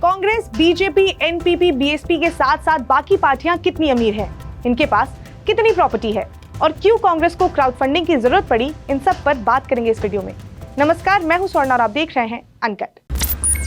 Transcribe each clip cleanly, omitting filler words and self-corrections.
Congress, BJP, NPP, BSP के साथ साथ बाकी पार्टियां कितनी अमीर हैं, इनके पास कितनी प्रॉपर्टी है और क्यों कांग्रेस को क्राउड फंडिंग की जरूरत पड़ी, इन सब पर बात करेंगे इस वीडियो में। नमस्कार, मैं हूं स्वर्णा और आप देख रहे हैं अनकट।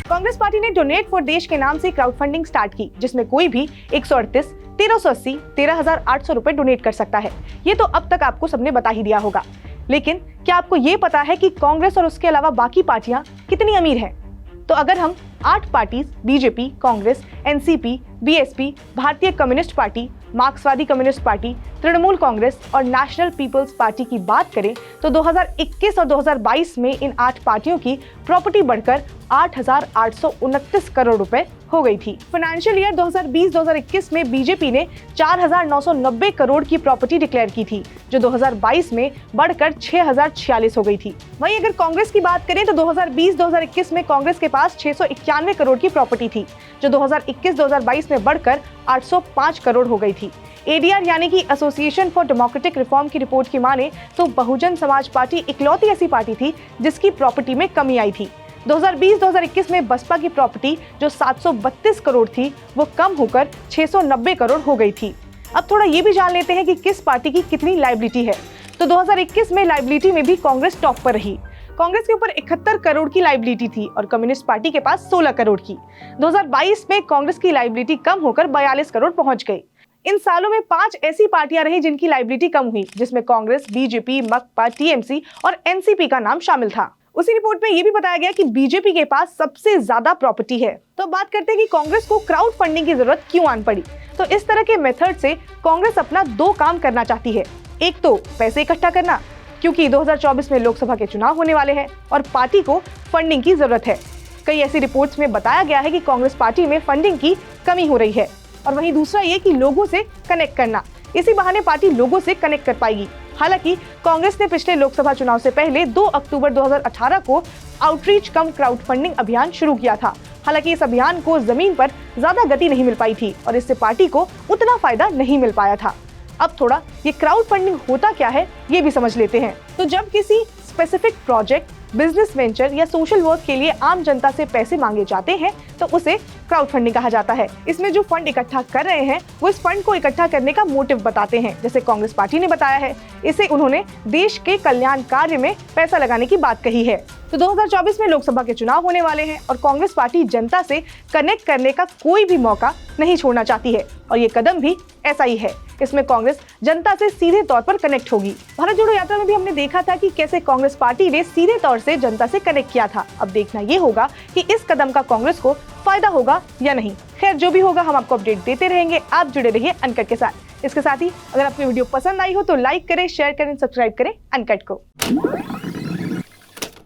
कांग्रेस पार्टी ने डोनेट फॉर देश के नाम से क्राउड फंडिंग स्टार्ट की, जिसमें कोई भी 138, 1380, 13,800 रुपए डोनेट कर सकता है। ये तो अब तक आपको सबने बता ही दिया होगा, लेकिन क्या आपको ये पता है कि कांग्रेस और उसके अलावा बाकी पार्टियां कितनी अमीर हैं? तो अगर हम 8 parties BJP, Congress, NCP, BSP, भारतीय कम्युनिस्ट पार्टी, मार्क्सवादी कम्युनिस्ट पार्टी, तृणमूल कांग्रेस और नेशनल पीपल्स पार्टी की बात करें तो 2021 और 2022 में इन 8 पार्टियों की प्रॉपर्टी बढ़कर 8,829 करोड़ रुपए हो गई थी। फाइनेंशियल ईयर 2020-2021 में बीजेपी ने 4,990 करोड़ की प्रॉपर्टी डिक्लेयर की थी, जो 2022 में बढ़कर 6,046 हो गई थी। वहीं अगर कांग्रेस की बात करें तो 2020-2021 में कांग्रेस के पास 691 करोड़ की प्रॉपर्टी थी, जो 2021-2022 में बढ़कर 805 करोड़ हो गई थी। एडीआर यानी कि एसोसिएशन फॉर डेमोक्रेटिक रिफॉर्म की रिपोर्ट की माने तो बहुजन समाज पार्टी इकलौती ऐसी पार्टी थी जिसकी प्रॉपर्टी में कमी आई थी। 2020-2021 में बसपा की प्रॉपर्टी जो 732 करोड़ थी, वो कम होकर 690 करोड़ हो गई थी। अब थोड़ा ये भी जान लेते हैं कि किस पार्टी की कितनी लायबिलिटी है। तो 2021 में लायबिलिटी में भी कांग्रेस टॉप पर रही। कांग्रेस के ऊपर 71 करोड़ की लायबिलिटी थी और कम्युनिस्ट पार्टी के पास 16 करोड़ की। 2022 में कांग्रेस की लायबिलिटी कम होकर 42 करोड़ पहुंच गई। इन सालों में 5 ऐसी पार्टियां रही जिनकी लायबिलिटी कम हुई, जिसमें कांग्रेस, बीजेपी, मकपा, टीएमसी और एनसीपी का नाम शामिल था। उसी रिपोर्ट में ये भी बताया गया कि बीजेपी के पास सबसे ज्यादा प्रॉपर्टी है। तो बात करते हैं कि कांग्रेस को क्राउड फंडिंग की जरूरत क्यों आन पड़ी। तो इस तरह के मेथड से कांग्रेस अपना 2 काम करना चाहती है। एक तो पैसे इकट्ठा करना, क्योंकि 2024 में लोकसभा के चुनाव होने वाले हैं और पार्टी को फंडिंग की जरूरत है। कई ऐसी रिपोर्ट्स में बताया गया है कि कांग्रेस पार्टी में फंडिंग की कमी हो रही है। और वहीं दूसरा ये कि लोगों से कनेक्ट करना, इसी बहाने पार्टी लोगों से कनेक्ट कर पाएगी। हालांकि कांग्रेस ने पिछले लोकसभा चुनाव से पहले 2 अक्टूबर 2018 को आउटरीच कम क्राउड फंडिंग अभियान शुरू किया था। हालांकि इस अभियान को जमीन पर ज्यादा गति नहीं मिल पाई थी और इससे पार्टी को उतना फायदा नहीं मिल पाया था। अब थोड़ा ये क्राउड फंडिंग होता क्या है ये भी समझ लेते हैं। तो जब किसी स्पेसिफिक प्रोजेक्ट, बिजनेस वेंचर या सोशल वर्क के लिए आम जनता से पैसे मांगे जाते हैं तो उसे क्राउड फंडिंग कहा जाता है। इसमें जो फंड इकट्ठा कर रहे हैं वो इस फंड को इकट्ठा करने का मोटिव बताते हैं। जैसे कांग्रेस पार्टी ने बताया है, इसे उन्होंने देश के कल्याण कार्य में पैसा लगाने की बात कही है। तो 2024 में लोकसभा के चुनाव होने वाले हैं और कांग्रेस पार्टी जनता से कनेक्ट करने का कोई भी मौका नहीं छोड़ना चाहती है और ये कदम भी ऐसा ही है। इसमें कांग्रेस जनता से सीधे तौर पर कनेक्ट होगी। भारत जोड़ो यात्रा में भी हमने देखा था कि कैसे कांग्रेस पार्टी ने सीधे तौर से जनता से कनेक्ट किया था। अब देखना ये होगा कि इस कदम का कांग्रेस को फायदा होगा या नहीं। खैर, जो भी होगा हम आपको अपडेट देते रहेंगे। आप जुड़े रहिए अनकट के साथ। इसके साथ ही अगर आपको वीडियो पसंद आई हो तो लाइक करें, शेयर करें, सब्सक्राइब करें अनकट को।